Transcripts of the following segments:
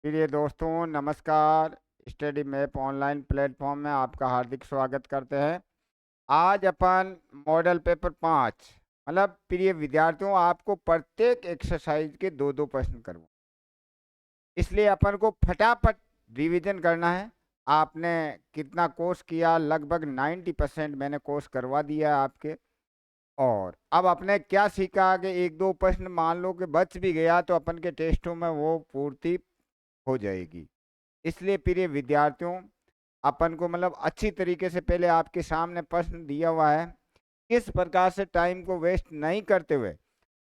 प्रिय दोस्तों नमस्कार। स्टडी मैप ऑनलाइन प्लेटफॉर्म में आपका हार्दिक स्वागत करते हैं। आज अपन मॉडल पेपर 5 मतलब प्रिय विद्यार्थियों आपको प्रत्येक एक्सरसाइज के दो दो प्रश्न करवा, इसलिए अपन को फटाफट रिवीजन करना है। आपने कितना कोर्स किया? लगभग 90% मैंने कोर्स करवा दिया है आपके। और अब आपने क्या सीखा कि एक दो प्रश्न मान लो कि बच भी गया तो अपन के टेस्टों में वो पूर्ति हो जाएगी। इसलिए प्रिय विद्यार्थियों अपन को मतलब अच्छी तरीके से पहले आपके सामने प्रश्न दिया हुआ है, किस प्रकार से टाइम को वेस्ट नहीं करते हुए,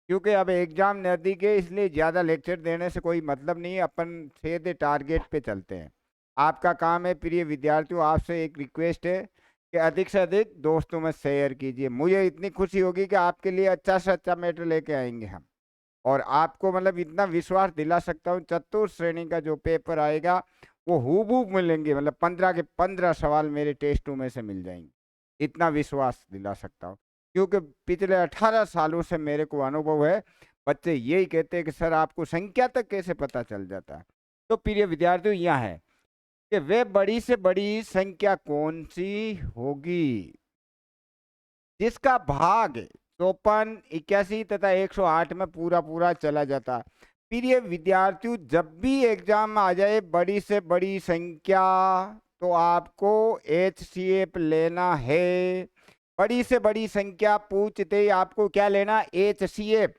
क्योंकि अब एग्जाम नज़दीक है इसलिए ज़्यादा लेक्चर देने से कोई मतलब नहीं है। अपन सीधे टारगेट पे चलते हैं। आपका काम है प्रिय विद्यार्थियों, आपसे एक रिक्वेस्ट है कि अधिक से अधिक दोस्तों में शेयर कीजिए। मुझे इतनी खुशी होगी कि आपके लिए अच्छा से अच्छा मैटर लेके आएंगे हम। और आपको मतलब इतना विश्वास दिला सकता हूँ, चतुर्थ श्रेणी का जो पेपर आएगा वो हूबहू मिलेंगे, मतलब 15 के 15 सवाल मेरे टेस्टों में से मिल जाएंगे। इतना विश्वास दिला सकता हूँ, क्योंकि पिछले 18 सालों से मेरे को अनुभव है। बच्चे यही कहते हैं कि सर आपको संख्या तक कैसे पता चल जाता है। तो प्रिय विद्यार्थियों यह है कि वे बड़ी से बड़ी संख्या कौन सी होगी जिसका भाग 54, 81 तथा 108 में पूरा पूरा चला जाता। प्रिय विद्यार्थियों जब भी एग्जाम में आ जाए बड़ी से बड़ी संख्या, तो आपको HCF लेना है। बड़ी से बड़ी संख्या पूछते ही आपको क्या लेना? HCF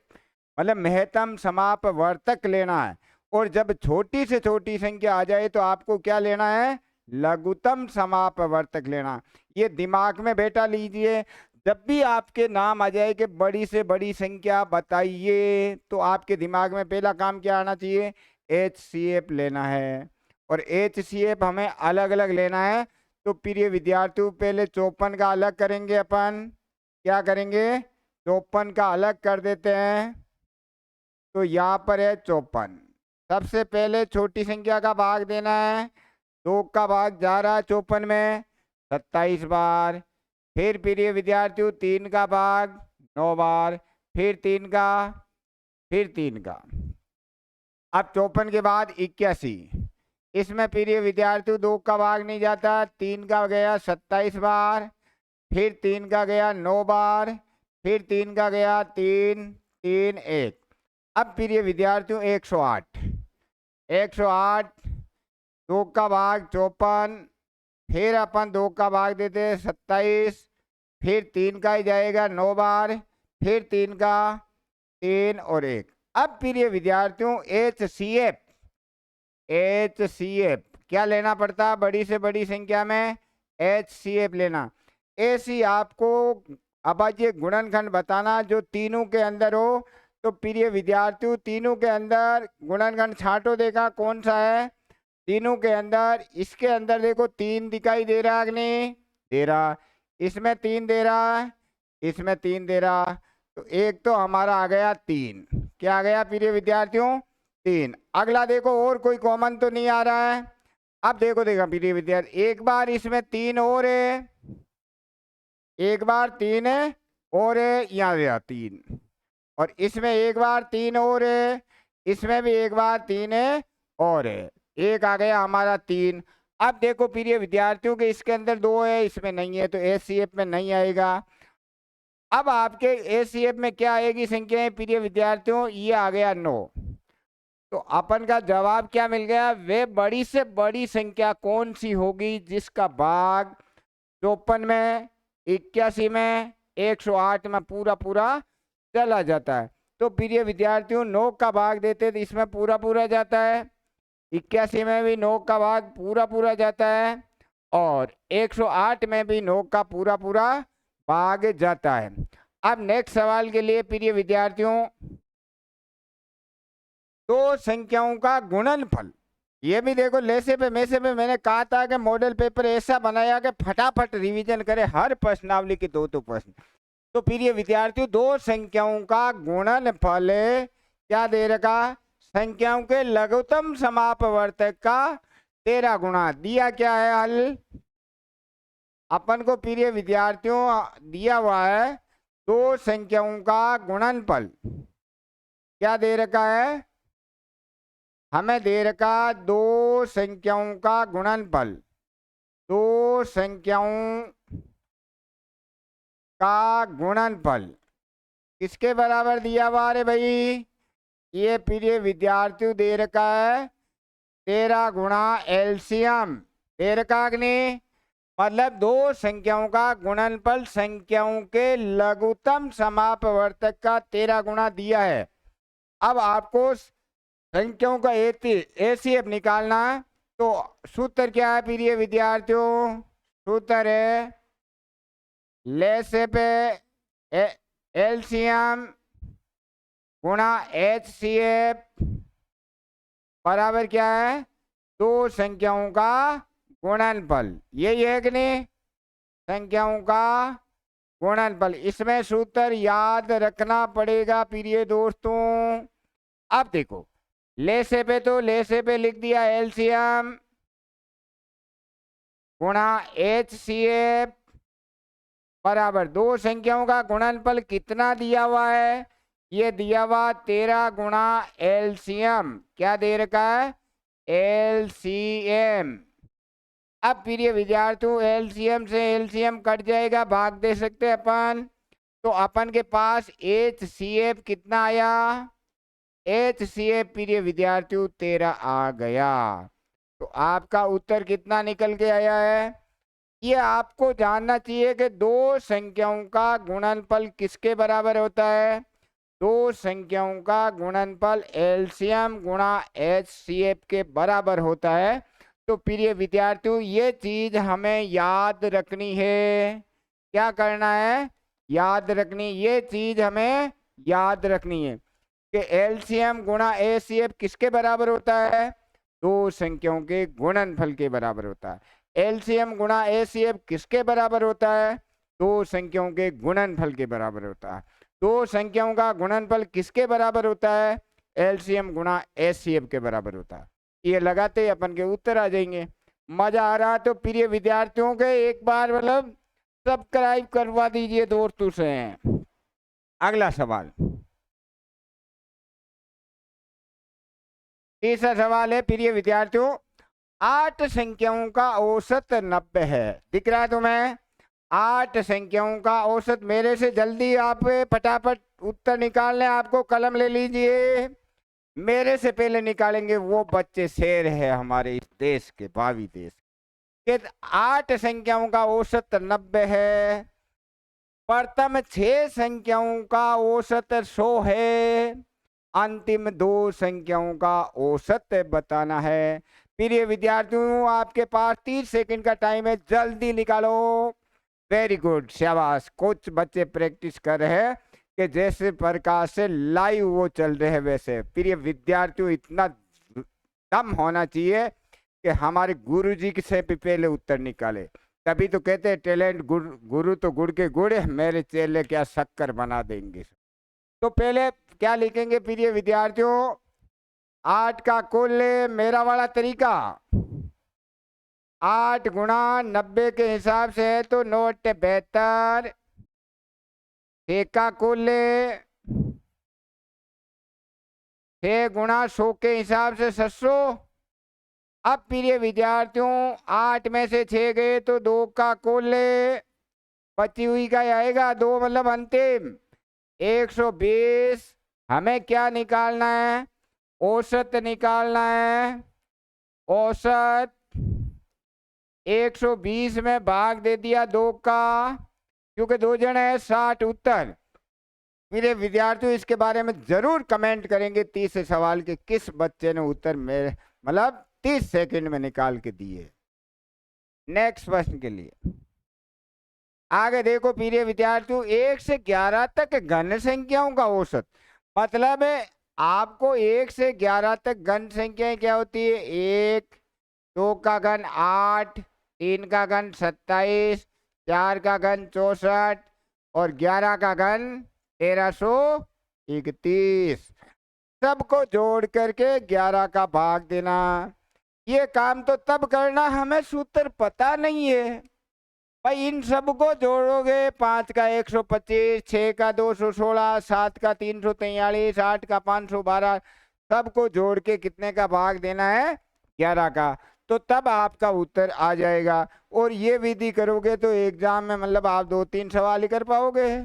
मतलब महत्तम समापवर्तक लेना है। और जब छोटी से छोटी संख्या आ जाए तो आपको क्या लेना है? लघुत्तम समापवर्तक लेना। ये दिमाग में बैठा लीजिए। जब भी आपके नाम आ जाए कि बड़ी से बड़ी संख्या बताइए, तो आपके दिमाग में पहला काम क्या आना चाहिए? HCF लेना है। और HCF हमें अलग अलग लेना है। तो प्रिय विद्यार्थियों पहले 54 का अलग करेंगे अपन। क्या करेंगे? 54 का अलग कर देते हैं। तो यहाँ पर है 54। सबसे पहले छोटी संख्या का भाग देना है। 2 का भाग जा रहा है 54 में 27 बार। फिर प्रिय विद्यार्थियों 3 का भाग 9 बार। फिर 3 का, फिर 3 का। अब 54 के बाद 81। इसमें प्रिय विद्यार्थियों 2 का भाग नहीं जाता। 3 का गया 27 बार। फिर 3 का गया 9 बार। फिर 3 का गया 3 3 1। अब प्रिय विद्यार्थियों 108। 108 2 का भाग 54। फिर अपन 2 का भाग देते हैं 27। फिर 3 का ही जाएगा 9 बार। फिर 3 का 3 और 1। अब प्रिय विद्यार्थियों HCF क्या लेना पड़ता है? बड़ी से बड़ी संख्या में HCF लेना। ऐसी आपको अब आज ये गुणनखंड बताना जो तीनों के अंदर हो। तो प्रिय विद्यार्थियों तीनों के अंदर गुणनखंड छांटो, देखा कौन सा है तीनों के अंदर? इसके अंदर देखो 3 दिखाई दे रहा है कि नहीं दे रहा? इसमें 3 दे रहा है, इसमें 3 दे रहा। तो एक तो हमारा आ गया 3। क्या आ गया प्रिय विद्यार्थियों? 3। अगला देखो और कोई कॉमन तो नहीं आ रहा है। अब देखो देखा प्रिय विद्यार्थी एक बार इसमें 3 और है, एक बार 3 है और है, यहाँ गया 3। और इसमें एक बार 3 और है, इसमें भी एक बार 3 है और है। एक आ गया हमारा 3। अब देखो प्रिय विद्यार्थियों के इसके अंदर 2 है, इसमें नहीं है, तो HCF में नहीं आएगा। अब आपके HCF में क्या आएगी संख्या है प्रिय विद्यार्थियों? ये आ गया 9। तो अपन का जवाब क्या मिल गया? वे बड़ी से बड़ी संख्या कौन सी होगी जिसका भाग 54 में, 81 में, 108 में पूरा पूरा चला जाता है। तो प्रिय विद्यार्थियों 9 का भाग देते तो इसमें पूरा पूरा जाता है। 81 में भी 9 का भाग पूरा पूरा जाता है। और 108 में भी 9 का पूरा पूरा भाग जाता है। अब नेक्स्ट सवाल के लिए प्रिय विद्यार्थियों दो संख्याओं का गुणनफल। ये भी देखो लेसे पे मैसे पे मैंने कहा था कि मॉडल पेपर ऐसा बनाया कि फटाफट रिवीजन करे हर प्रश्नावली के दो दो प्रश्न। तो प्रिय विद्यार्थियों दो संख्याओं का गुणनफल क्या दे रखा? संख्याओं के लघुत्तम समापवर्तक का 13 गुणा दिया। क्या है हल? अपन को प्रिय विद्यार्थियों दिया हुआ है दो संख्याओं का गुणनफल क्या दे रखा है? हमें दे रखा दो संख्याओं का गुणनफल, दो संख्याओं का गुणनफल किसके बराबर दिया हुआ रे भाई? ये प्रिय विद्यार्थियों दे रखा है 13 गुणा एलसीएम, दे रखा कि नहीं? मतलब दो संख्याओं का गुणनफल संख्याओं के लघुत्तम समापवर्तक का 13 गुणा दिया है। अब आपको संख्याओं का एसीएफ निकालना है। तो सूत्र क्या है प्रिय विद्यार्थियों? सूत्र है लेसे पे एलसीएम गुणा एचसीएफ बराबर क्या है? दो संख्याओं का गुणनफल। यही है कि नहीं? संख्याओं का गुणनफल। इसमें सूत्र याद रखना पड़ेगा प्रिय दोस्तों। अब देखो लेसे पे, तो लेसे पे लिख दिया एलसीएम गुणा एचसीएफ बराबर दो संख्याओं का गुणनफल कितना दिया हुआ है? ये दिया हुआ 13 गुणा एलसीएम। क्या दे रखा है? एलसीएम। अब प्रिय विद्यार्थियों एलसीएम से एलसीएम कट जाएगा, भाग दे सकते हैं अपन। तो अपन के पास एचसीएफ कितना आया? एचसीएफ प्रिय विद्यार्थियों 13 आ गया। तो आपका उत्तर कितना निकल के आया है? ये आपको जानना चाहिए कि दो संख्याओं का गुणनफल किसके बराबर होता है? दो संख्याओं का गुणनफल एलसीएम गुणा एचसीएफ के बराबर होता है। तो प्रिय विद्यार्थियों ये चीज हमें याद रखनी है। क्या करना है? याद रखनी। ये चीज हमें याद रखनी है कि एलसीएम गुणा एचसीएफ किसके बराबर होता है? दो संख्याओं के गुणनफल के बराबर होता है। एलसीएम गुणा एचसीएफ किसके बराबर होता है? दो संख्याओं के गुणनफल के बराबर होता है। दो संख्याओं का गुणनफल किसके बराबर होता है? एलसीएम गुणा एचसीएफ के बराबर होता है। ये लगाते ही अपन के उत्तर आ जाएंगे। मजा आ रहा तो प्रिय विद्यार्थियों के एक बार मतलब सब्सक्राइब करवा दीजिए दोस्तों से। अगला सवाल, तीसरा सवाल है प्रिय विद्यार्थियों, 8 संख्याओं का औसत 90 है। दिख रहा है तुम्हें? 8 संख्याओं का औसत। मेरे से जल्दी आप फटाफट उत्तर निकाल लें। आपको कलम ले लीजिए। मेरे से पहले निकालेंगे वो बच्चे शेर है हमारे इस देश के, भावी देश के। 8 संख्याओं का औसत 90 है। प्रथम 6 संख्याओं का औसत 100 है। अंतिम 2 संख्याओं का औसत बताना है। प्रिय विद्यार्थियों आपके पास 30 सेकंड का टाइम है, जल्दी निकालो। वेरी गुड, शाबाश। कुछ बच्चे प्रैक्टिस कर रहे हैं कि जैसे प्रकार से लाइव वो चल रहे हैं वैसे। प्रिय विद्यार्थियों इतना दम होना चाहिए कि हमारे गुरुजी से भी पहले उत्तर निकाले। तभी तो कहते हैं टैलेंट गुरु तो गुड़ के गुड़, मेरे चेले क्या शक्कर बना देंगे। तो पहले क्या लिखेंगे प्रिय विद्यार्थियों? 8 का कुल, मेरा वाला तरीका 8 गुणा 90 के हिसाब से है तो 9 × 72। 6 का कुल 6 गुणा 100 के हिसाब से 700। अब प्रिय विद्यार्थियों 8 में से 6 गए तो 2 का कुल, बची हुई का आएगा 2 मतलब अंतिम 120। हमें क्या निकालना है? औसत निकालना है। औसत 120 में भाग दे दिया 2 का, क्योंकि 2 जन है 60 उत्तर। मेरे विद्यार्थियों इसके बारे में जरूर कमेंट करेंगे 30 सवाल के किस बच्चे ने उत्तर मेरे मतलब 30 सेकंड में निकाल के दिए। नेक्स्ट प्रश्न के लिए आगे देखो प्रिय विद्यार्थियों, 1 से 11 तक घन संख्याओं का औसत। मतलब है आपको 1 से 11 तक घन संख्याएं क्या होती है? 1, 2 का घन 8, 3 का घन 27, 4 का घन 64 और 11 का घन 1331। सबको जोड़ करके 11 का भाग देना। ये काम तो तब करना हमें सूत्र पता नहीं है भाई। इन सबको जोड़ोगे 5 का 125, 6 का 216, 7 का 343, 8 का 512, सबको जोड़ के कितने का भाग देना है, 11 का। तो तब आपका उत्तर आ जाएगा। और ये विधि करोगे तो एग्जाम में मतलब आप 2-3 सवाल ही कर पाओगे,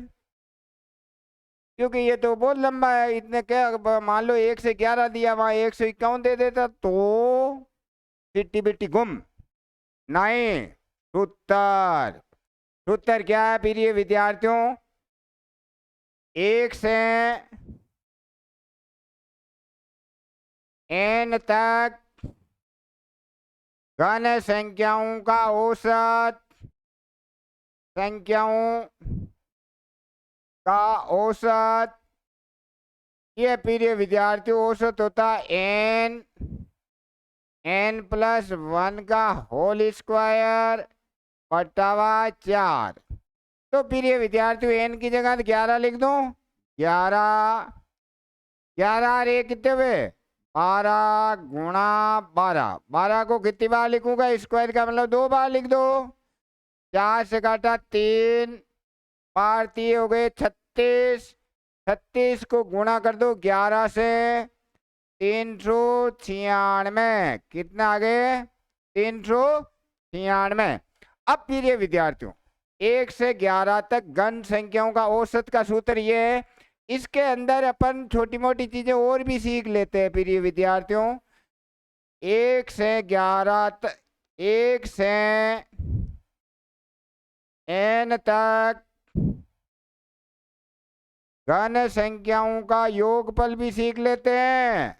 क्योंकि ये तो बहुत लंबा है। इतने क्या, मान लो 1 से 11 दिया, वहां 151 दे देता तो चिट्टी बिट्टी गुम। नहीं, उत्तर, उत्तर क्या है प्रिय विद्यार्थियों, 1 से n तक घन संख्याओं का औसत, संख्याओं का औसत, ये प्रिय विद्यार्थियों औसत होता है n+1 का होल स्क्वायर बटावा 4। तो प्रिय विद्यार्थियों n की जगह 11 लिख दो, 11, 11 रे कितने हुए, 12 गुणा 12, 12 को कितनी बार लिखूंगा, स्क्वायर का मतलब 2 बार लिख दो। 4 से काटा 3, 3 हो गए 36, 36 को गुणा कर दो 11 से, 396, कितना आ गए, 396। अब प्रिय विद्यार्थियों 1 से 11 तक घन संख्याओं का औसत का सूत्र ये है। इसके अंदर अपन छोटी मोटी चीजें और भी सीख लेते हैं प्रिय विद्यार्थियों। 1 से 11 तक, 1 से n तक घन संख्याओं का योगफल भी सीख लेते हैं।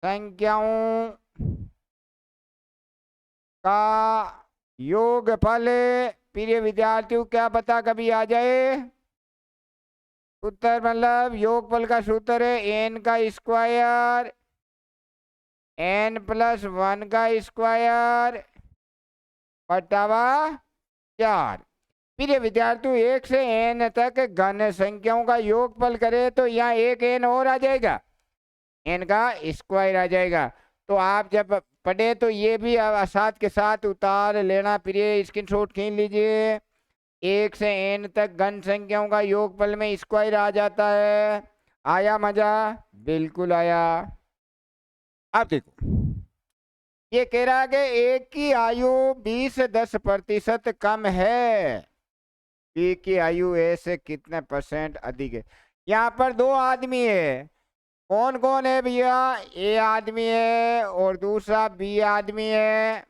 संख्याओं का योगफल प्रिय विद्यार्थियों क्या पता कभी आ जाए, उत्तर मतलब योगफल का सूत्र है n का स्क्वायर, n+1 का स्क्वायर बटावा 4। प्रिय विद्यार्थियों 1 से n तक घन संख्याओं का योगफल करे तो यहाँ एक n और आ जाएगा, n का स्क्वायर आ जाएगा। तो आप जब पढ़े तो ये भी साथ के साथ उतार लेना प्रिय, स्क्रीनशॉट खींच लीजिए। 1 से n तक घन संख्याओं का योगफल में स्क्वायर आ जाता है। आया मजा, बिल्कुल आया। अब देखो ये कह रहा है कि एक की आयु 20-10% कम है, बी की आयु ए से कितने % अधिक है। यहाँ पर 2 आदमी है, कौन कौन है भैया, ए आदमी है और दूसरा बी आदमी है।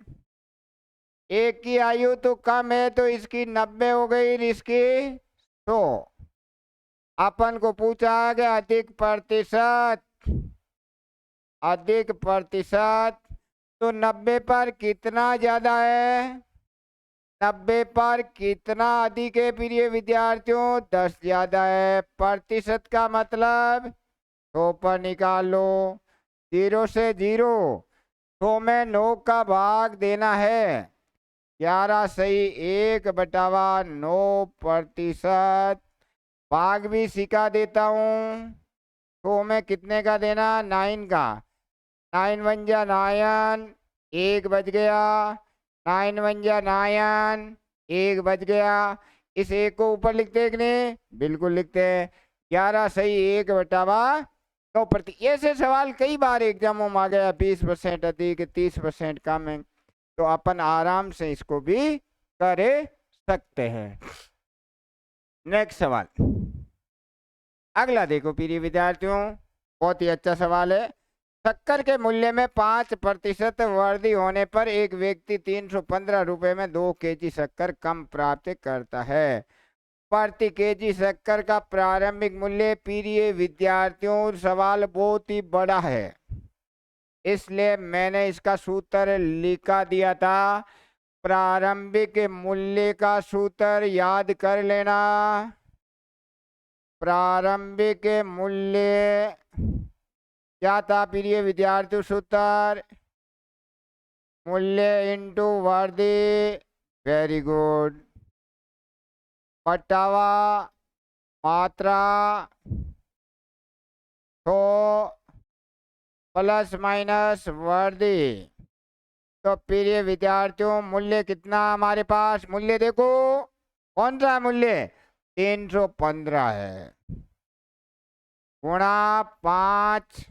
एक की आयु तो कम है तो इसकी 90 हो गई, इसकी 100। अपन को पूछा कि अधिक प्रतिशत, अधिक प्रतिशत, तो 90 पर कितना ज्यादा है, 90 पर कितना अधिक है प्रिय विद्यार्थियों, 10 ज्यादा है। प्रतिशत का मतलब 100 पर निकाल लो, 0 से 0, 100 में 9 का भाग देना है, 11 सही 1/9%। भाग भी सिखा देता हूँ, 100 में कितने का देना, 9 का, 9 1 जा 9, 1 बच गया, 9 1 जा 9, 1 बच गया। इस 1 को ऊपर लिखते हैं कि नहीं, बिल्कुल लिखते हैं, 11 सही 1/9%। ऐसे सवाल कई बार एग्जामों में आ गया, 20% अधिक, 30% कम है, तो अपन आराम से इसको भी कर सकते हैं। नेक्स्ट सवाल, अगला देखो प्रिय विद्यार्थियों, बहुत ही अच्छा सवाल है। शक्कर के मूल्य में 5% वृद्धि होने पर एक व्यक्ति 315 रुपए में 2 केजी शक्कर कम प्राप्त करता है। प्रति केजी शक्कर का प्रारंभिक मूल्य, प्रिय विद्यार्थियों सवाल बहुत ही बड़ा है, इसलिए मैंने इसका सूत्र लिखा दिया था। प्रारंभिक मूल्य का सूत्र याद कर लेना। प्रारंभिक मूल्य क्या था प्रिय विद्यार्थियों, सूत्र मूल्य इंटू वृद्धि, वेरी गुड, बटावा मात्रा, तो प्लस माइनस वृद्धि। तो प्रिय विद्यार्थियों मूल्य कितना हमारे पास, मूल्य देखो कौन सा मूल्य, 315 है, गुणा 5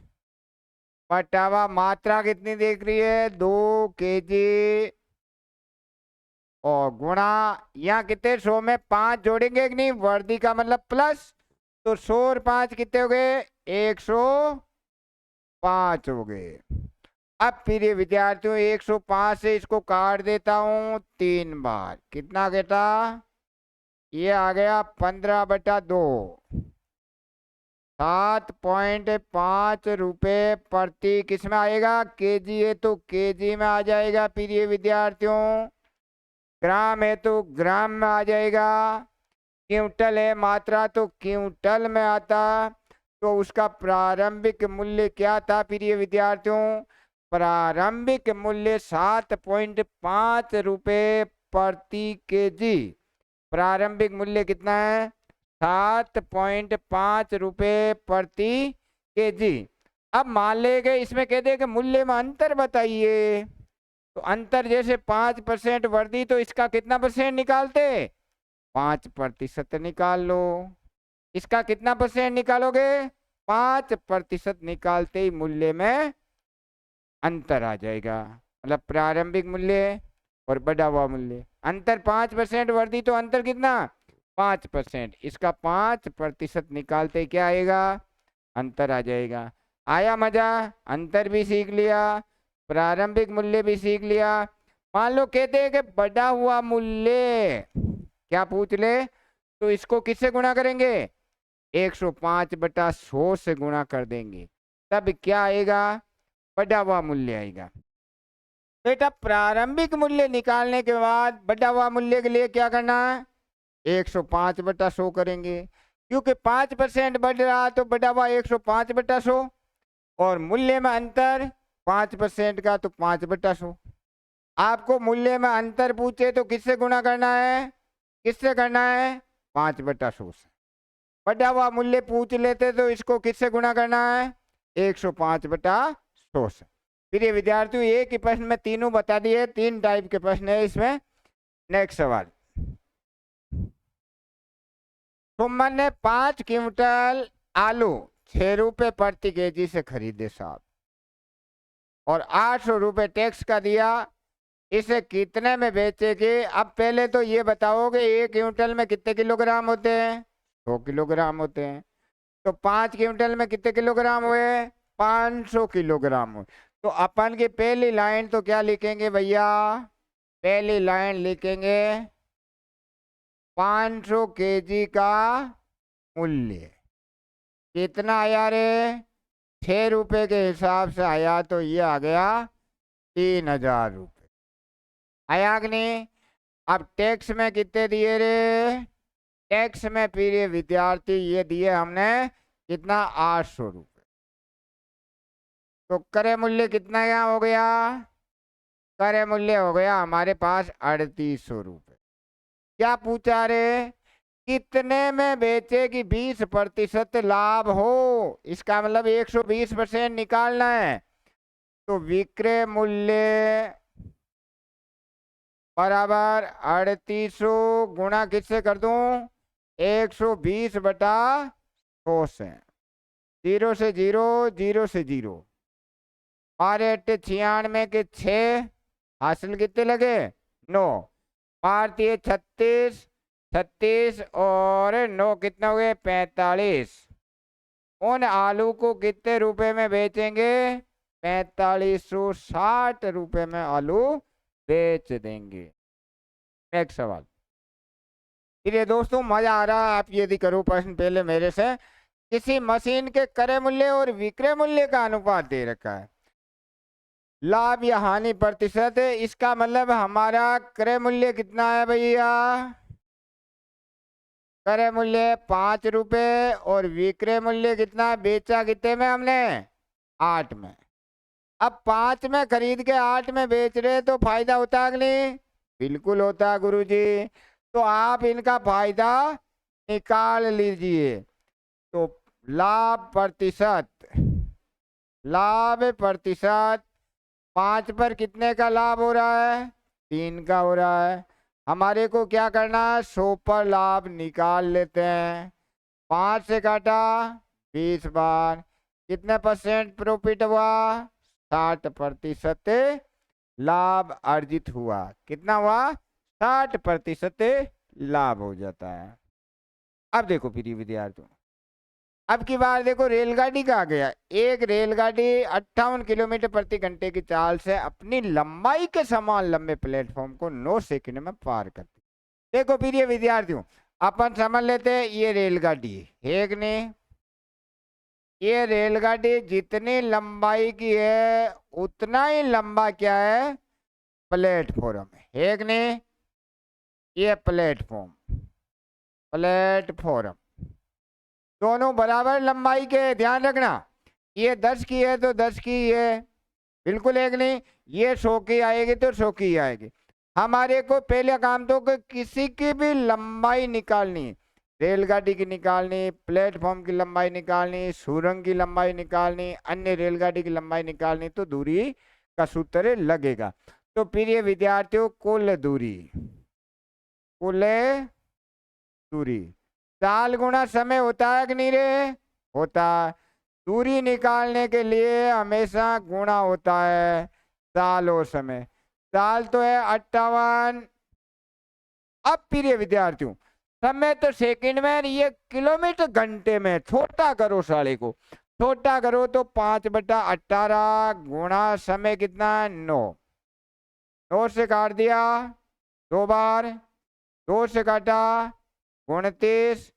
बटा हुआ मात्रा कितनी दिख रही है, 2 kg, और गुणा यहाँ कितने, 100 में 5 जोड़ेंगे कि नहीं, वर्दी का मतलब प्लस, तो 100 और 5 कितने हो गए, 105 हो गए। अब प्रिय विद्यार्थियों 105 से इसको काट देता हूं 3 बार, कितना बेटा, ये आ गया 15/2, 7.5 रुपए प्रति, किस में आएगा, केजी है तो केजी में आ जाएगा प्रिय विद्यार्थियों, ग्राम है तो ग्राम में आ जाएगा, क्विंटल है मात्रा तो क्विंटल में आता। तो उसका प्रारंभिक मूल्य क्या था प्रिय विद्यार्थियों, प्रारंभिक मूल्य 7.5 रुपए प्रति केजी, प्रारंभिक मूल्य कितना है, 7.5 रुपए प्रति केजी। अब मान लेंगे इसमें कह दे कि मूल्य में अंतर बताइए, तो अंतर जैसे 5% वर्दी, तो इसका कितना परसेंट निकालते, 5% निकाल लो। इसका कितना परसेंट निकालोगे, 5% निकालते ही मूल्य में अंतर आ जाएगा, मतलब प्रारंभिक मूल्य और बढ़ा हुआ मूल्य, अंतर 5% वर्दी, तो अंतर कितना, 5%, इसका 5% निकालते ही क्या आएगा, अंतर आ जाएगा। आया मजा, अंतर भी सीख लिया, प्रारंभिक मूल्य भी सीख लिया। मान लो कहते हैं कि बढ़ा हुआ मूल्य, क्या पूछ ले, तो इसको किससे गुणा करेंगे, 105/100 से गुणा कर देंगे, तब क्या आएगा, बढ़ा हुआ मूल्य आएगा। बेटा प्रारंभिक मूल्य निकालने के बाद बढ़ा हुआ मूल्य के लिए क्या करना है, 105/100 करेंगे, क्योंकि 5% बढ़ रहा तो बढ़ा हुआ 105/100, और मूल्य में अंतर 5% का तो 5/100। आपको मूल्य में अंतर पूछे तो किससे गुणा करना है, किससे करना है, 5/100 से। बढ़ा हुआ मूल्य पूछ लेते तो इसको किससे गुणा करना है, 105/100 से। फिर ये विद्यार्थियों एक ही प्रश्न में तीनों बता दिए, 3 टाइप के प्रश्न है इसमें। नेक्स्ट सवाल, सुमन ने 5 क्विंटल आलू 6 रुपए प्रति केजी से खरीदे साहब, और 800 रुपए टैक्स का दिया, इसे कितने में बेचेगी। अब पहले तो ये बताओगे 1 क्विंटल में कितने किलोग्राम होते हैं, 100 किलोग्राम होते हैं, तो 5 क्विंटल में कितने किलोग्राम हुए, 500 किलोग्राम हुए। तो अपन की पहली लाइन तो क्या लिखेंगे भैया, पहली लाइन लिखेंगे 500 केजी का मूल्य कितना आया रे, 6 रुपए के हिसाब से आया, तो ये आ गया 3000 रुपये, आया कि नहीं। अब टैक्स में कितने दिए रे, टैक्स में प्रिय विद्यार्थी ये दिए हमने कितना, 800 रुपये, तो क्रय मूल्य कितना यहाँ हो गया, क्रय मूल्य हो गया हमारे पास 3800 रुपये। क्या पूछा रे, कितने में बेचेगी, 20% लाभ हो, इसका मतलब 120% निकालना है, तो विक्रय मूल्य बराबर 3800 गुणा किससे कर दूं, 120/100 से, 0 से 0, 0 से 0, 96 के 6 हासिल कितने लगे, 9, 36, 36 और 9 कितना हो गए, 45। उन आलू को कितने रुपए में बेचेंगे, 4560 रुपए में आलू बेच देंगे। नेक्स्ट सवाल, फिर ये दोस्तों मजा आ रहा है, आप यदि करो प्रश्न पहले मेरे से, किसी मशीन के क्रय मूल्य और विक्रय मूल्य का अनुपात दे रखा है, लाभ या हानि प्रतिशत है, इसका मतलब हमारा क्रय मूल्य कितना है भैया, क्रय मूल्य 5 रुपए और विक्रय मूल्य कितना, बेचा कितने में हमने, 8 में। अब 5 में खरीद के 8 में बेच रहे तो फायदा होता है कि नहीं, बिल्कुल होता है गुरुजी, तो आप इनका फायदा निकाल लीजिए। तो लाभ प्रतिशत, लाभ प्रतिशत 5 पर कितने का लाभ हो रहा है, 3 का हो रहा है। हमारे को क्या करना है, 100 पर लाभ निकाल लेते हैं, 5 से काटा 20 बार, कितने परसेंट प्रॉफिट हुआ? 60% लाभ अर्जित हुआ। कितना हुआ? 60% लाभ हो जाता है। अब देखो प्रिय विद्यार्थियों, अब की बार देखो रेलगाड़ी का आ गया। एक रेलगाड़ी 58 किलोमीटर प्रति घंटे की चाल से अपनी लंबाई के समान लंबे प्लेटफॉर्म को 9 सेकंड में पार करती। देखो प्रिय विद्यार्थियों, अपन समझ लेते हैं ये रेलगाड़ी है एक ने, ये रेलगाड़ी जितनी लंबाई की है उतना ही लंबा क्या है? प्लेटफॉर्म है एक ने। ये प्लेटफॉर्म, प्लेटफॉर्म दोनों बराबर लंबाई के, ध्यान रखना। ये 10 की है तो 10 की है, बिल्कुल एक नहीं। ये 100 की आएगी तो 100 की आएगी। हमारे को पहले काम तो किसी की भी लंबाई निकालनी, रेलगाड़ी की निकालनी, प्लेटफॉर्म की लंबाई निकालनी, सुरंग की लंबाई निकालनी, अन्य रेलगाड़ी की लंबाई निकालनी, तो दूरी का सूत्र लगेगा। तो प्रिय विद्यार्थियों, कुल दूरी, कुल दूरी साल गुणा समय होता है कि नहीं रे? होता है। दूरी निकालने के लिए हमेशा गुणा होता है साल और समय। साल तो है 58। अब प्रिय विद्यार्थियों, समय तो सेकंड में, ये किलोमीटर घंटे में। छोटा करो साले को, छोटा करो तो 5/18 गुणा समय कितना? 9। 9 से काट दिया 2 बार, 2 से काटा 29,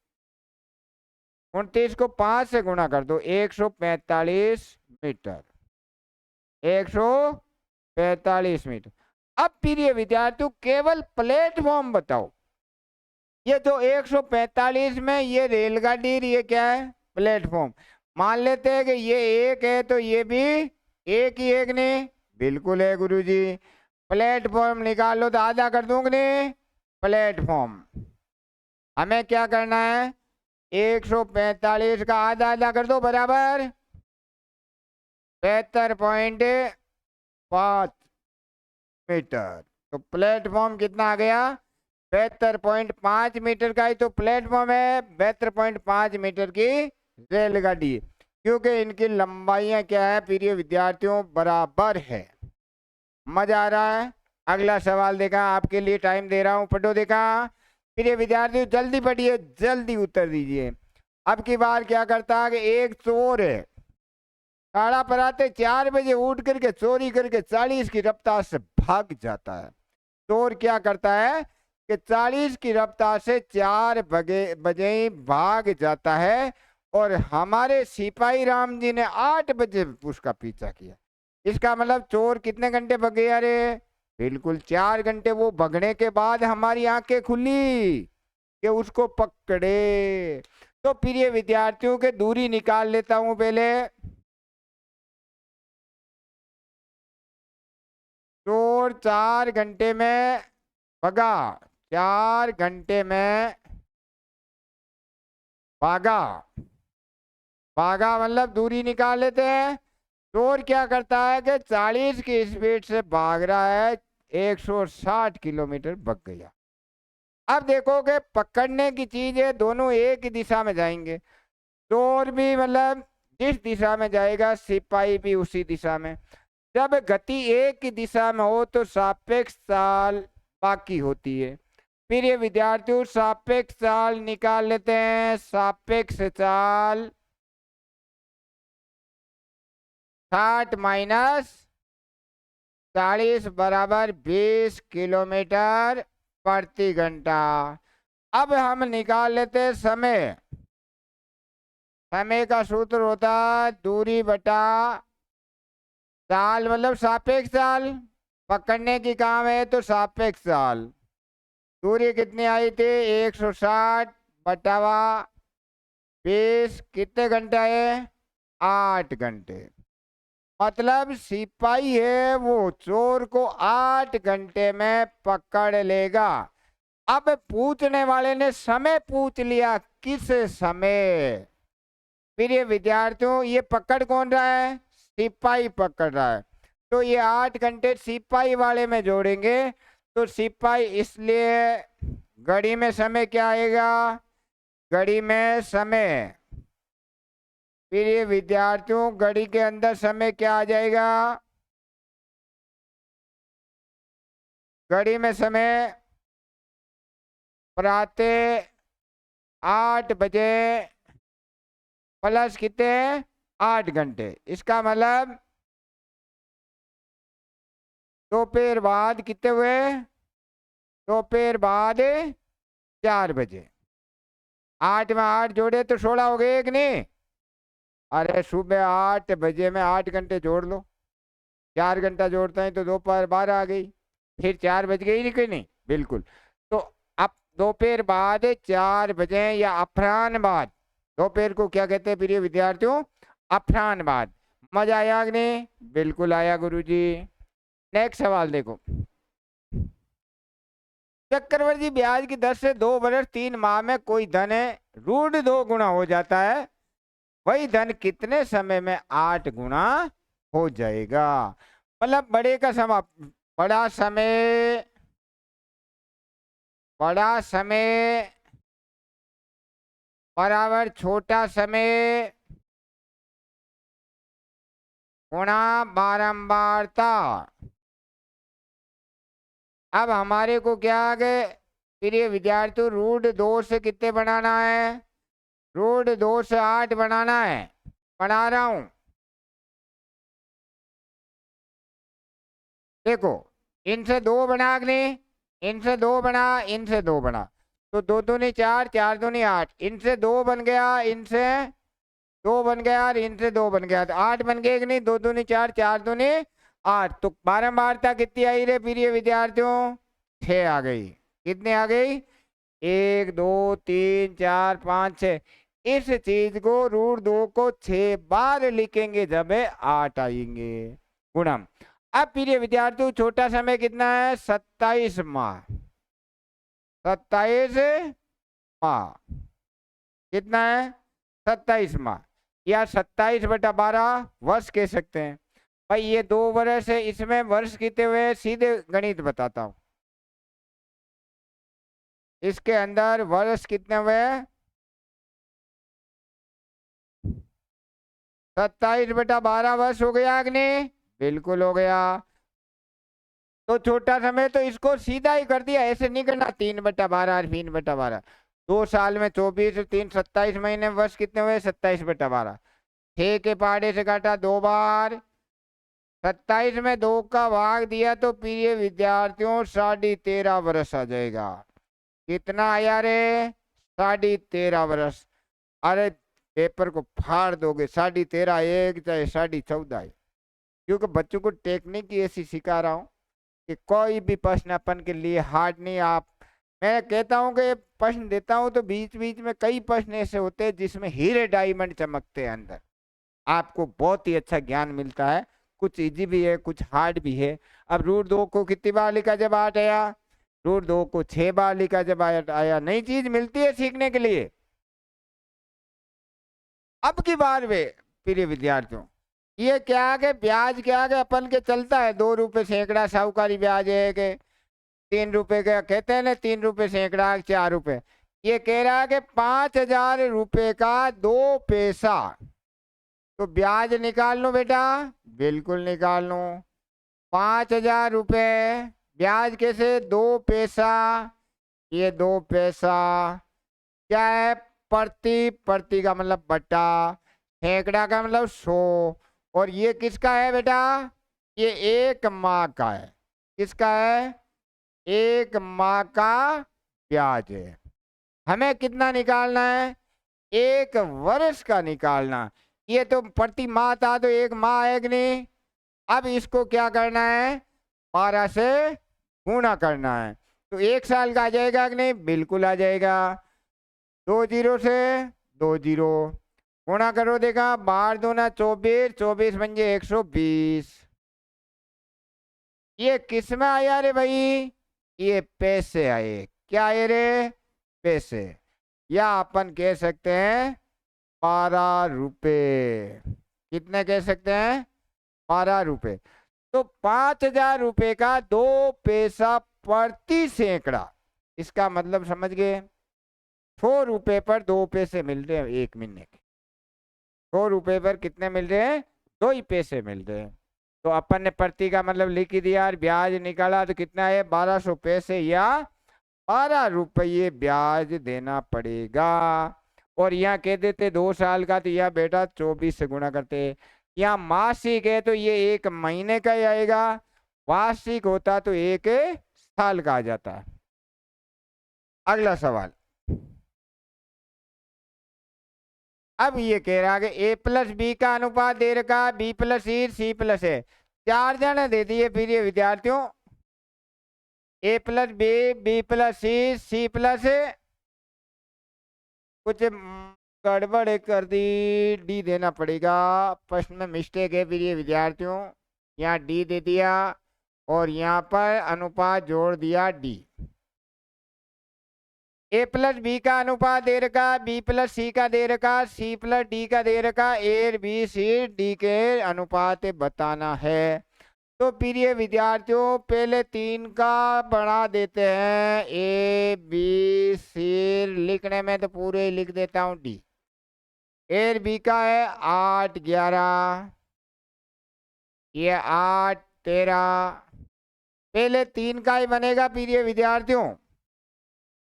29 को 5 से गुणा कर दो, 145 मीटर, 145 मीटर। अब प्रिय विद्यार्थियों, केवल प्लेटफॉर्म बताओ। ये तो 145 में ये रेलगाड़ी, ये क्या है? प्लेटफॉर्म। मान लेते हैं कि ये एक है तो ये भी एक ही, एक नहीं? बिल्कुल है गुरुजी। प्लेटफॉर्म निकाल लो तो आधा कर दूंगे नहीं? प्लेटफॉर्म हमें क्या करना है? 145 का आधा आधा कर दो, बराबर 72.5 मीटर। तो प्लेटफॉर्म कितना आ गया? 72.5 मीटर का ही तो प्लेटफॉर्म है, 72.5 मीटर की रेलगाड़ी, क्योंकि इनकी लंबाइयां क्या है प्रिय विद्यार्थियों? बराबर है। मजा आ रहा है? अगला सवाल देखा, आपके लिए टाइम दे रहा हूं, पढ़ो। देखा प्रिय विद्यार्थियों, जल्दी पढ़िए, जल्दी उत्तर दीजिए। अब की बार क्या करता है कि एक चोर है, काड़ा पराते 4 बजे उठ करके चोरी करके 40 की रफ्तार से भाग जाता है। चोर क्या करता है कि 40 की रफ्तार से 4 बजे ही भाग जाता है, और हमारे सिपाही राम जी ने 8 बजे उसका पीछा किया। इसका मतलब चोर कितने घंटे भगे? अरे बिल्कुल 4 घंटे। वो भगने के बाद हमारी आंखें खुली कि उसको पकड़े। तो प्रिय विद्यार्थियों के दूरी निकाल लेता हूं पहले। चोर 4 घंटे में भगा, 4 घंटे में भागा, भागा मतलब दूरी निकाल लेते हैं। चोर क्या करता है कि 40 की स्पीड से भाग रहा है, 160 किलोमीटर भाग गया। अब देखोगे पकड़ने की चीज है, दोनों एक ही दिशा में जाएंगे। चोर भी मतलब जिस दिशा में जाएगा, सिपाही भी उसी दिशा में। जब गति एक ही दिशा में हो तो सापेक्ष चाल बाकी होती है। फिर ये विद्यार्थियों, सापेक्ष चाल निकाल लेते हैं। सापेक्ष चाल 60 माइनस 40 बराबर 20 किलोमीटर प्रति घंटा। अब हम निकाल लेते हैं समय। समय का सूत्र होता है दूरी बटा चाल, मतलब सापेक्ष चाल। पकड़ने की काम है तो सापेक्ष चाल। दूरी कितनी आई थी? 160 बटावा 20, कितने घंटे है? 8 घंटे। मतलब सिपाही है वो चोर को 8 घंटे में पकड़ लेगा। अब पूछने वाले ने समय पूछ लिया, किस समय? फिर ये विद्यार्थियों, ये पकड़ कौन रहा है? सिपाही पकड़ रहा है। तो ये 8 घंटे सिपाही वाले में जोड़ेंगे तो सिपाही, इसलिए घड़ी में समय क्या आएगा? घड़ी में समय प्रिय विद्यार्थियों, घड़ी के अंदर समय क्या आ जाएगा? घड़ी में समय प्रातः 8 बजे प्लस कितने? 8 घंटे। इसका मतलब दोपहर बाद कितने हुए? दोपहर बाद 4 बजे। 8 में 8 जोड़े तो 16 हो गए कि नहीं? अरे सुबह 8 बजे में 8 घंटे जोड़ लो, 4 घंटा जोड़ते हैं तो दोपहर 12 आ गई, फिर 4 बज गई नहीं कि नहीं? बिल्कुल। तो अब दोपहर बाद 4 बजे या अपराह्न बाद, दोपहर को क्या कहते हैं प्रिय विद्यार्थियों? अपराह्न बाद। मजा आया कि नहीं? बिल्कुल आया गुरुजी। नेक्स्ट सवाल देखो। चक्रवृद्धि ब्याज की दर से 2 वर्ष 3 माह में कोई धन √2 गुना हो जाता है, वही धन कितने समय में 8 गुना हो जाएगा? मतलब बड़े का समय, बड़ा समय, बड़ा समय बराबर छोटा समय गुणा बारंबारता। अब हमारे को क्या आगे प्रिय विद्यार्थियों, √2 से कितने बनाना है? √2 से 8 बनाना है। बना रहा हूं, देखो। इनसे 2 बना अग्नि, इनसे 2 बना, इनसे 2 बना, तो 2 दूनी 4, 4 दूनी 8, इनसे 2 बन गया, इनसे 2 बन गया और इनसे 2 बन गया, तो 8 बन गए कि नहीं? 2 दूनी 4, 4 दूनी 8, तो बारंबारता कितनी आई रे प्रिय विद्यार्थियों? 6 आ गई। कितने आ गई? 1 2 3 4 5 6। इस चीज को √2 को 6 बार लिखेंगे जब 8 आएंगे गुणम। अब प्रिय विद्यार्थियों, छोटा समय कितना है? 27 माह। 27 माह कितना है? 27 माह, या 27/12 वर्ष कह सकते हैं। भाई ये 2 वर्ष है, इसमें वर्ष कितने हुए? सीधे गणित बताता हूं, इसके अंदर वर्ष कितने हुए? 27/12 वर्ष हो गया कि नहीं? बिल्कुल हो गया। तो छोटा समय तो इसको सीधा ही कर दिया, ऐसे नहीं करना 3/12 और 3/12। 2 साल में 24, 3 27 महीने में वर्ष कितने हुए? 27/12। 6 के पहाड़े से काटा 2 बार, 27 में 2 का भाग दिया तो प्रिय विद्यार्थियों 13.5 वर्ष आ जाएगा। कितना आया रे? 13.5 वर्ष। अरे पेपर को फाड़ दोगे, 13.5 एक चाहे 14.5 है, क्योंकि बच्चों को टेक्निक ऐसी सिखा रहा हूँ कि कोई भी प्रश्न अपन के लिए हार्ड नहीं। आप, मैं कहता हूँ कि प्रश्न देता हूँ तो बीच बीच में कई प्रश्न ऐसे होते हैं जिसमें हीरे डायमंड चमकते हैं अंदर, आपको बहुत ही अच्छा ज्ञान मिलता है। कुछ इजी भी है, कुछ हार्ड भी है। अब √2 को कितनी बार लिखा जब 8 आया? √2 को 6 बार लिखा जब आया। नई चीज मिलती है सीखने के लिए। अब की बार वे प्रिय विद्यार्थियों, ये क्या है? ब्याज क्या है? अपन के चलता है 2 रुपए सैकड़ा साहूकारी ब्याज है के 3 रुपए का कहते हैं ना, 3 रुपए सैकड़ा 4 रुपए। ये कह रहा है कि 5,000 रुपए का 2 पैसा, तो ब्याज निकाल लो बेटा। बिल्कुल निकाल लो। 5,000 रुपए ब्याज कैसे? 2 पैसा, ये 2 पैसा क्या है? प्रति, प्रति का मतलब बट्टा, सैकड़ा का मतलब 100। और ये किसका है बेटा? ये 1 माह का है। किसका है? 1 माह का ब्याज है। हमें कितना निकालना है? 1 वर्ष का निकालना। ये तो प्रति माह था तो 1 माह है कि नहीं? अब इसको क्या करना है? 12 से गुणा करना है, तो 1 साल का आ जाएगा कि नहीं? बिल्कुल आ जाएगा। 2 जीरो से 2 जीरो गुणा करो, देखा 12 दूना 24, 24 पंजे 120। ये किस में आया रे भाई? ये पैसे आए। क्या आए रे? पैसे, या अपन कह सकते हैं 12 रुपए। कितने कह सकते हैं? 12 रुपए। तो 5,000 रुपए का 2 पैसा प्रति सैकड़ा, इसका मतलब समझ गए? 100 रुपए पर 2 पैसे मिल रहे हैं 1 महीने के। 100 रुपए पर कितने मिल रहे हैं? 2 ही पैसे मिल रहे हैं। तो अपन ने प्रति का मतलब लिख ही दिया और ब्याज निकाला तो कितना है? 1200 पैसे या 12 रुपये ब्याज देना पड़ेगा। और यहाँ कह देते 2 साल का तो यह बेटा 24 से गुणा करते। यहाँ मासिक है तो ये 1 महीने का ही आएगा, वार्षिक होता तो 1 साल का आ जाता। अगला सवाल, अब ये कह रहा है कि ए प्लस बी का अनुपात दे रखा, बी प्लस सी प्लस है। 4 जने दे दिए फिर ये विद्यार्थियों, A plus B plus C plus कुछ गड़बड़ कर दी, डी देना पड़ेगा। प्रश्न में मिस्टेक है फिर ये विद्यार्थियों, यहाँ डी दे दिया और यहाँ पर अनुपात जोड़ दिया डी। ए प्लस बी का अनुपात दे रखा, बी प्लस सी का दे रखा, सी प्लस डी का दे रखा, ए बी सी डी के अनुपात बताना है। तो प्रिय विद्यार्थियों पहले 3 का बढ़ा देते हैं, ए बी सी लिखने में तो पूरे ही लिख देता हूं डी। ए बी का है 8 11, ये 8 13, पहले 3 का ही बनेगा प्रिय विद्यार्थियों।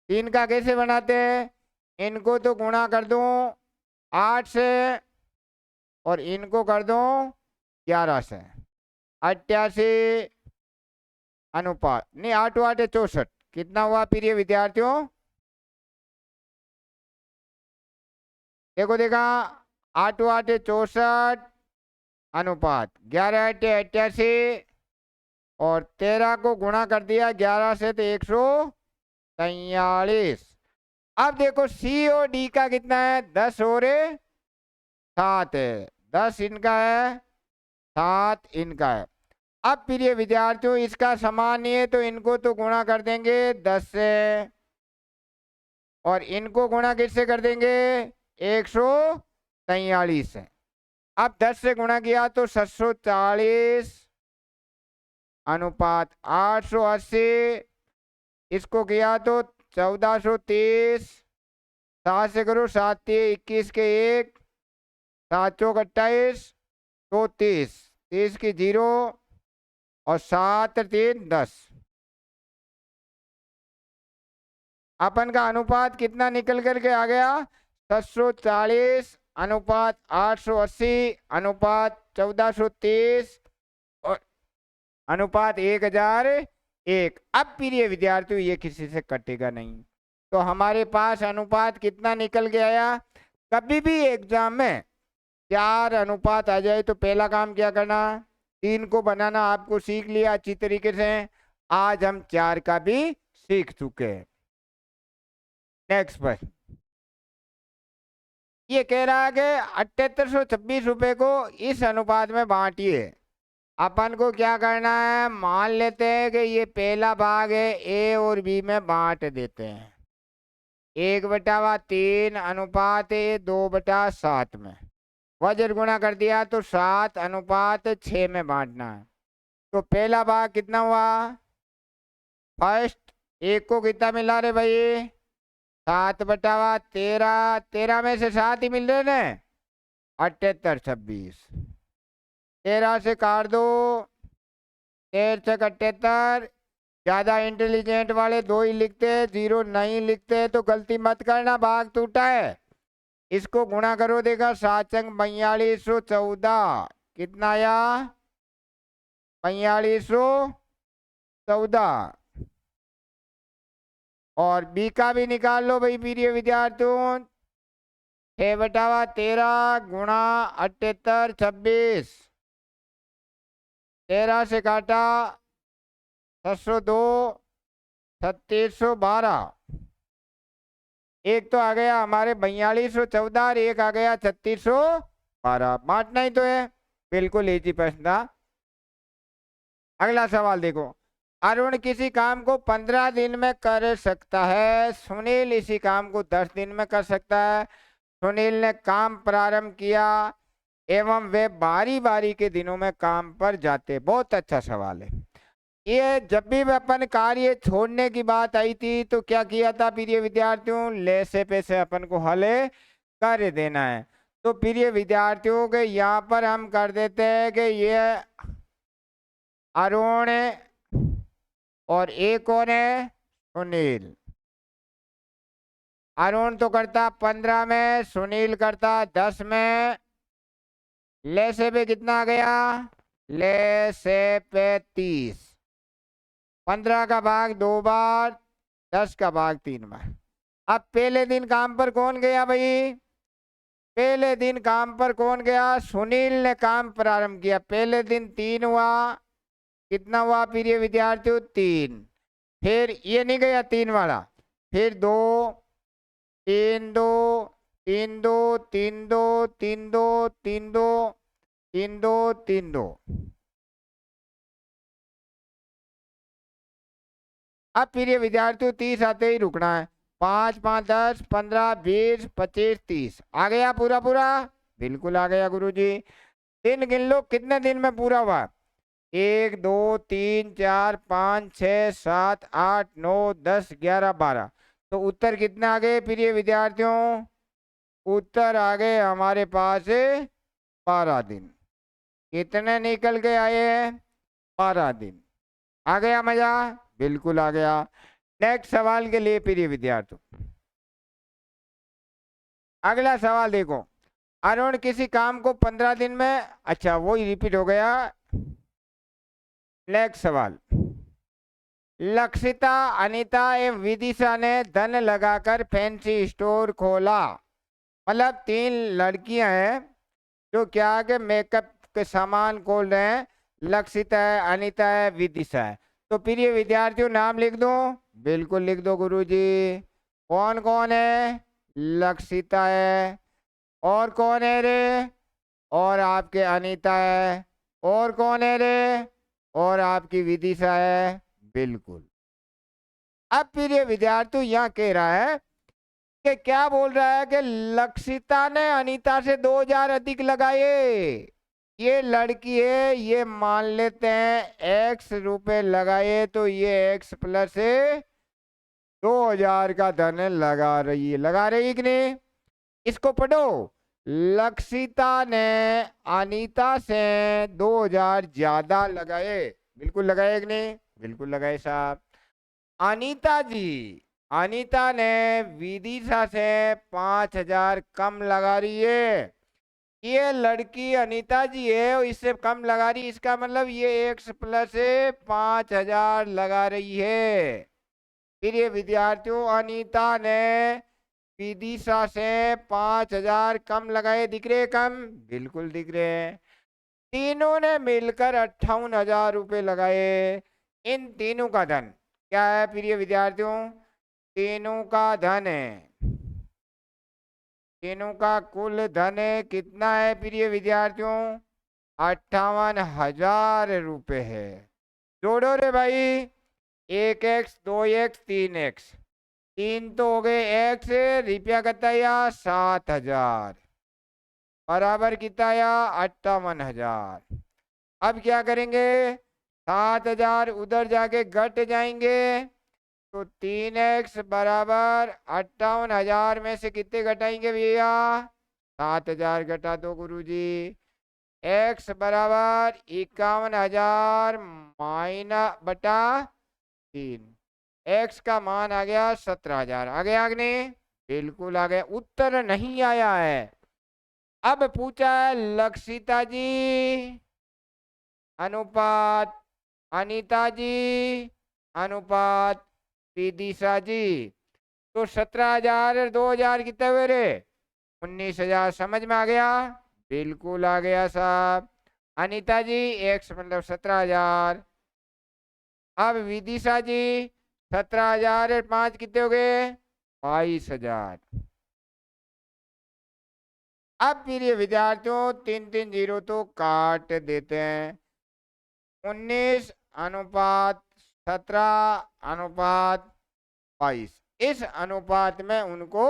3 का कैसे बनाते हैं? इनको तो गुणा कर दूं 8 से और इनको कर दूं 11 से, 88 अनुपात नहीं 8 8 64, कितना हुआ प्रिय विद्यार्थियों? देखो देखा, 8 8 64 अनुपात 11 8 88 और 13 को गुणा कर दिया 11 से तो 143। अब देखो सी और डी का कितना है? 10 और 7 है, 10 इनका है 7 इनका है। अब प्रिय विद्यार्थियों इसका समान ही है तो इनको तो गुणा कर देंगे 10 से और इनको गुणा किससे कर देंगे? 143 से। अब 10 से गुणा किया तो 740 अनुपात 880, इसको किया तो 1430, 7 से करो 7 21 के 1, 7 चौक 28 तो 30, 30 की 0 और 7 3 10। अपन का अनुपात कितना निकल करके आ गया? 740 अनुपात 880 अनुपात 1430 और अनुपात 1001। अब प्रिय विद्यार्थियों ये किसी से कटेगा नहीं, तो हमारे पास अनुपात कितना निकल के आया? कभी भी एग्जाम में 4 अनुपात आ जाए तो पहला काम क्या करना? 3 को बनाना आपको सीख लिया अच्छी तरीके से। आज हम 4 का भी सीख चुके हैं। नेक्स्ट प्रश्न, ये कह रहा है कि 7826 रुपए को इस अनुपात में बांटिए। अपन को क्या करना है? मान लेते हैं कि ये पहला भाग है, ए और बी में बांट देते हैं। 1/3 अनुपात 2/7 में, वज्र गुणा कर दिया तो 7 अनुपात 6 में बांटना है। तो पहला भाग कितना हुआ? फर्स्ट एक को कितना मिला रे भाई? 7/13, 13 में से 7 ही मिल रहे ना, 7826, 13 से काट दो, 13 से 78। ज्यादा इंटेलिजेंट वाले 2 ही लिखते हैं, 0 नहीं लिखते, तो गलती मत करना, भाग टूटा है। इसको गुणा करो, देखा 7 4214, कितना आया? 4214। और बी का भी निकाल लो भाई प्रिय विद्यार्थियों, 6/13 गुणा 7826, 13 से काटा 702, 3612। एक तो आ गया हमारे 4214 और एक आ गया 3612। बांटना ही तो है, बिल्कुल इजी प्रश्न था। अगला सवाल देखो, अरुण किसी काम को 15 दिन में कर सकता है, सुनील इसी काम को 10 दिन में कर सकता है। सुनील ने काम प्रारंभ किया एवं वे बारी बारी के दिनों में काम पर जाते। बहुत अच्छा सवाल है ये। जब भी अपन कार्य छोड़ने की बात आई थी तो क्या किया था प्रिय विद्यार्थियों? ले से पे से अपन को हल कर देना है। तो प्रिय विद्यार्थियों के यहाँ पर हम कर देते हैं कि ये अरुण और एक कौन है, सुनील। अरुण तो करता 15 में, सुनील करता 10 में। ले से पे कितना आ गया, ले से पे 30। 15 का भाग 2 बार, 10 का भाग 3 बार। अब पहले दिन काम पर कौन गया भाई, पहले दिन काम पर कौन गया, सुनील ने काम प्रारंभ किया। पहले दिन 3 हुआ, कितना हुआ प्रिय विद्यार्थियों, 3। फिर ये नहीं गया 3 वाला, फिर 2 3 2 3 2 3 2 3 2 3 2 3 2 3 2। अब प्रिय विद्यार्थियों 30 आते ही रुकना है। 5 5 10 15 20 25 30 आ गया पूरा पूरा, बिल्कुल आ गया गुरुजी। दिन गिन लो कितने दिन में पूरा हुआ, 1 2 3 4 5 6 7 8 9 10 11 12। तो उत्तर कितने आ गए प्रिय विद्यार्थियों, उत्तर आ गए हमारे पास 12 दिन। कितने निकल के आए हैं, 12 दिन। आ गया मजा, बिल्कुल आ गया। नेक्स्ट सवाल के लिए प्रिय विद्यार्थियों, अगला सवाल देखो। अरुण किसी काम को 15 दिन में, अच्छा वो ही रिपीट हो गया। नेक्स्ट सवाल, लक्षिता, अनीता एवं विदिशा ने धन लगाकर फैंसी स्टोर खोला। मतलब 3 लड़कियां हैं जो क्या के मेकअप के सामान खोल रहे हैं। लक्षिता है, अनीता है, विदिशा है। तो प्रिय विद्यार्थियों नाम लिख दो, बिल्कुल लिख दो गुरुजी। कौन कौन है, लक्षिता है, और कौन है रे, और आपके अनीता है, और कौन है रे, और आपकी विदिशा है, बिल्कुल। अब प्रिय विद्यार्थी यहाँ कह रहा है कि क्या बोल रहा है कि लक्षिता ने अनीता से 2000 अधिक लगाए। ये लड़की है, ये मान लेते हैं x रुपए लगाए, तो ये x प्लस 2000 का धन लगा रही है, लगा रही है कि नहीं। इसको पढ़ो, लक्षिता ने अनीता से 2000 ज्यादा लगाए, बिल्कुल लगाए कि नहीं, बिल्कुल लगाए साहब। अनीता जी, अनीता ने विदिशा से 5000 कम लगा रही है। ये लड़की अनीता जी है, इससे कम लगा रही, इसका मतलब ये x प्लस 5000 लगा रही है। फिर ये विद्यार्थियों अनीता ने विदिशा से 5000 कम लगाए, दिख रहे कम, बिल्कुल दिख रहे हैं। तीनों ने मिलकर 58,000 रुपये लगाए। इन तीनों का धन क्या है प्रिय विद्यार्थियों, तीनों का धन है, तीनों का कुल धन कितना है प्रिय विद्यार्थियों, 58,000 रुपये है। जोड़ो रे भाई, 1x 2x 3x, 3 तो हो गए x, रुपया कितना या 7,000, बराबर कितना या 58,000। अब क्या करेंगे, 7,000 उधर जाके घट जाएंगे, तो 3x बराबर 58,000 में से कितने घटाएंगे भैया, 7,000 घटा दो गुरुजी। x बराबर 51,000 माइनस बटा 3, x का मान आ गया 17,000। आ गया कि नहीं, बिल्कुल आ गया। उत्तर नहीं आया है। अब पूछा है लक्षिता जी अनुपात अनीता जी अनुपात विदिशा जी, तो 17,000 और 2,000 कितने हुए रे, 19,000। समझ में आ गया, बिल्कुल आ गया साहब। अनीता जी x मतलब 17,000। अब विदिशा जी 17,000 और 5 कितने हो गए, 22,000। अब प्रिय विद्यार्थियों 3 3 जीरो तो काट देते हैं। 19 अनुपात 17 अनुपात 22, इस अनुपात में उनको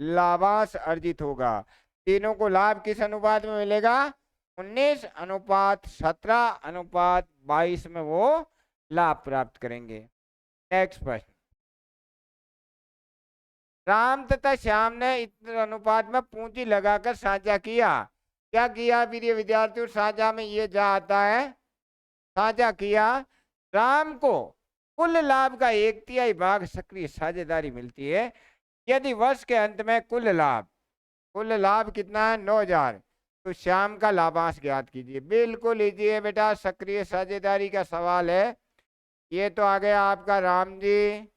लाभांश अर्जित होगा। तीनों को लाभ किस अनुपात में मिलेगा, 19 अनुपात 17 अनुपात 22 में वो लाभ प्राप्त करेंगे। नेक्स्ट प्रश्न, राम तथा श्याम ने इस अनुपात में पूंजी लगाकर साझा किया। क्या किया प्रिय विद्यार्थियों, साझा में ये जा आता है, साझा किया। राम को कुल लाभ का 1/3 भाग सक्रिय साझेदारी मिलती है। यदि वर्ष के अंत में कुल लाभ कितना है, 9,000, तो श्याम का लाभांश ज्ञात कीजिए। बिल्कुल इजी है बेटा, सक्रिय साझेदारी का सवाल है। ये तो आ गया आपका राम जी,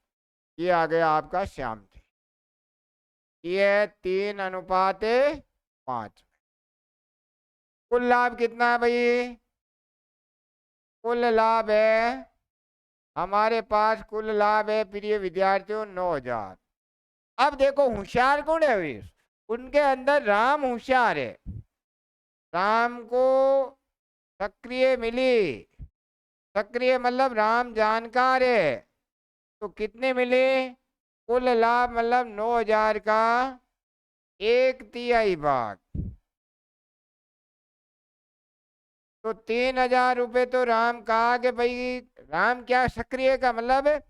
ये आ गया आपका श्याम जी। ये 3:5। कुल लाभ कितना है भाई, कुल लाभ है हमारे पास, कुल लाभ है प्रिय विद्यार्थियों 9,000। अब देखो होशियार कौन है भाई, उनके अंदर राम होशियार है। राम को सक्रिय मिली, सक्रिय मतलब राम जानकार है, तो कितने मिले, कुल लाभ मतलब 9,000 का 1/3 भाग, तो 3,000 रुपये तो राम कहा कि भाई, राम क्या सक्रिय का मतलब है,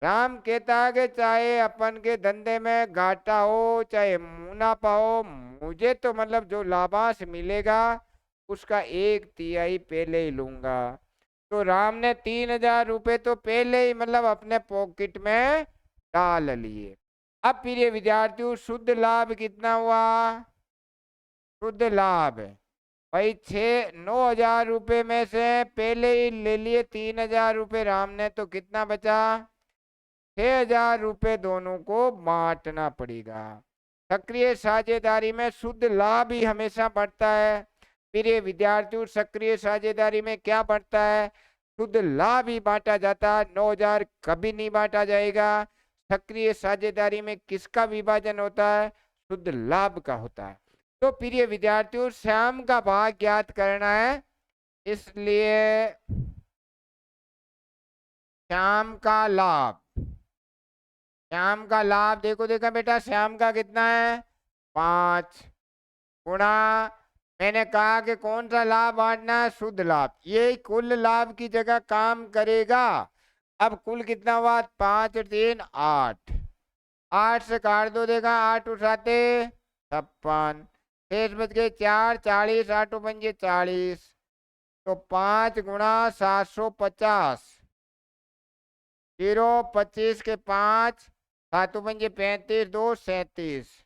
राम कहता है कि चाहे अपन के धंधे में घाटा हो चाहे मुनाफा हो, मुझे तो मतलब जो लाभांश मिलेगा उसका 1/3 पहले ही लूंगा। तो राम ने 3,000 रुपये तो पहले ही मतलब अपने पॉकेट में डाल लिए। अब प्रिय विद्यार्थियों शुद्ध लाभ कितना हुआ, शुद्ध लाभ भाई 9,000 रुपये में से पहले ही ले लिए 3,000 रुपये राम ने, तो कितना बचा, 6,000 रुपये दोनों को बांटना पड़ेगा। सक्रिय साझेदारी में शुद्ध लाभ ही हमेशा बढ़ता है। प्रिय विद्यार्थियों सक्रिय साझेदारी में क्या बढ़ता है, शुद्ध लाभ ही बांटा जाता है, 9,000 कभी नहीं बांटा जाएगा। सक्रिय साझेदारी में किसका विभाजन होता है, शुद्ध लाभ का होता है। तो प्रिय विद्यार्थियों श्याम का भाग ज्ञात करना है, इसलिए श्याम का लाभ, श्याम का लाभ देखो, देखा बेटा श्याम का कितना है 5 गुणा, मैंने कहा कि कौन सा लाभ बांटना है, शुद्ध लाभ, ये कुल लाभ की जगह काम करेगा। अब कुल कितना हुआ, 5 और 3 8, 8 से काट दो, देखा 8 उठाते 56, शेष बच गए 4, 40, 8 पंजे 40, तो 5 गुणा 750, 25 के 5, 7 पंजे 35, 2 37,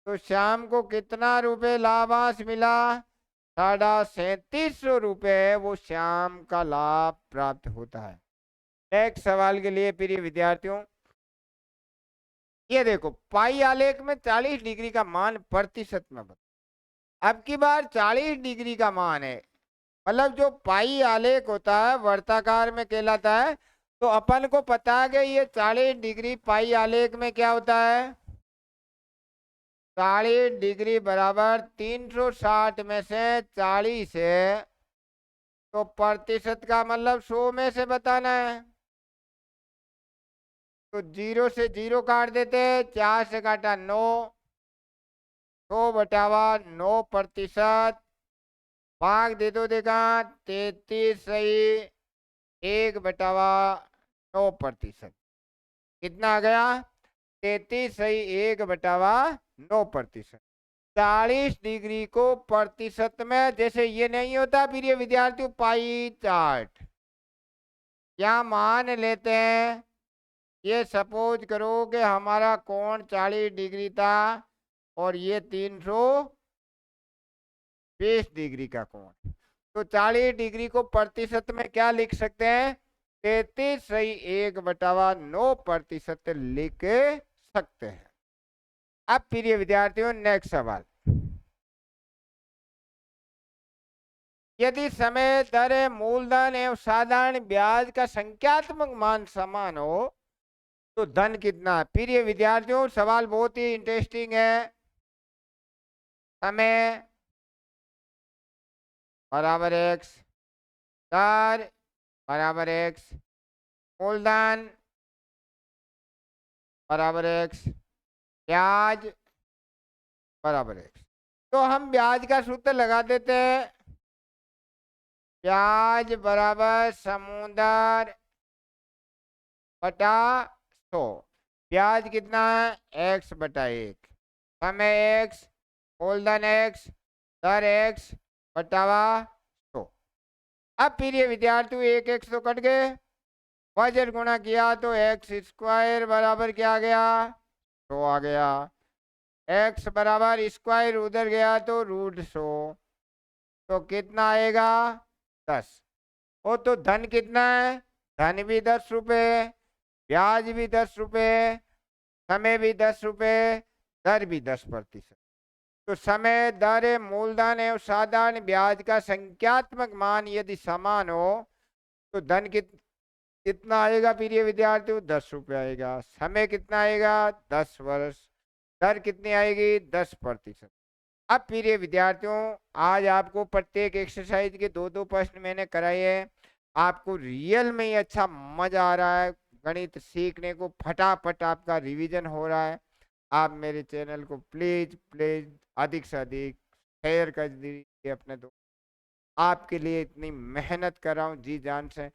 तो शाम को कितना रुपए लाभांश मिला, 3750 रुपए वो शाम का लाभ प्राप्त होता है। नेक्स्ट सवाल के लिए प्रिय विद्यार्थियों, ये देखो पाई आलेख में 40 डिग्री का मान प्रतिशत में बता, अब की बार 40 डिग्री का मान है, मतलब जो पाई आलेख होता है वर्ताकार में कहलाता है। तो अपन को पता है कि ये 40 डिग्री पाई आलेख में क्या होता है, 40 डिग्री बराबर 360 में से 40 है, तो प्रतिशत का मतलब 100 में से बताना है। तो 0 से 0 काट देते, 4 से काटा 9, 100/9%, भाग दे दो, देखा 33 सही 1/9%, कितना आ गया 33 सही 1/9%। 40 डिग्री को प्रतिशत में, जैसे ये नहीं होता प्रिय विद्यार्थियों पाई चार्ट, क्या मान लेते हैं, ये सपोज करो कि हमारा कोण 40 डिग्री था और ये 320 डिग्री का कोण, तो 40 डिग्री को प्रतिशत में क्या लिख सकते हैं, 33 सही 1/9% लिख सकते हैं। अब प्रिय विद्यार्थियों नेक्स्ट सवाल, यदि समय दर मूलधन एवं साधारण ब्याज का संख्यात्मक मान समान हो तो धन कितना है। प्रिय विद्यार्थियों सवाल बहुत ही इंटरेस्टिंग है, समय बराबर x, दर बराबर x, मूलधन बराबर x, ब्याज बराबर x। तो हम ब्याज का सूत्र लगा देते हैं, ब्याज बराबर समूह दर बटा 100। ब्याज कितना है x बटा 1, समय x, मूलधन x, दर x बटावा 100। अब प्रिय विद्यार्थियों एक x तो कट गए, वजन गुणा किया तो एक्स स्क्वायर बराबर क्या आ गया, 100 आ गया। x बराबर स्क्वायर उधर गया तो √100, तो कितना आएगा 10। ओ तो धन कितना है, धन भी 10 रुपये, ब्याज भी 10 रुपये, समय भी 10 रुपये, दर भी 10%। तो समय, दर, मूलधन एवं साधारण ब्याज का संख्यात्मक मान यदि समान हो तो धन कितना आएगा प्रिय विद्यार्थियों, 10 रुपये आएगा। समय कितना आएगा, 10 वर्ष। दर कितनी आएगी, 10%। अब प्रिय विद्यार्थियों आज आपको प्रत्येक एक्सरसाइज के 2-2 प्रश्न मैंने कराए हैं। आपको रियल में ही अच्छा मजा आ रहा है, गणित सीखने को फटाफट आपका रिवीजन हो रहा है। आप मेरे चैनल को प्लीज प्लीज अधिक से अधिक शेयर कर दीजिए अपने दोस्त। आपके लिए इतनी मेहनत कर रहा हूँ जी जान से।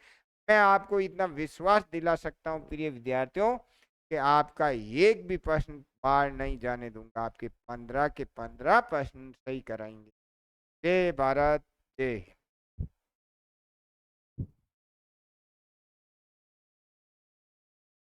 मैं आपको इतना विश्वास दिला सकता हूँ प्रिय विद्यार्थियों कि आपका एक भी प्रश्न पार नहीं जाने दूंगा। आपके 15 के 15 प्रश्न सही कराएंगे। जय भारत, जय हिंद।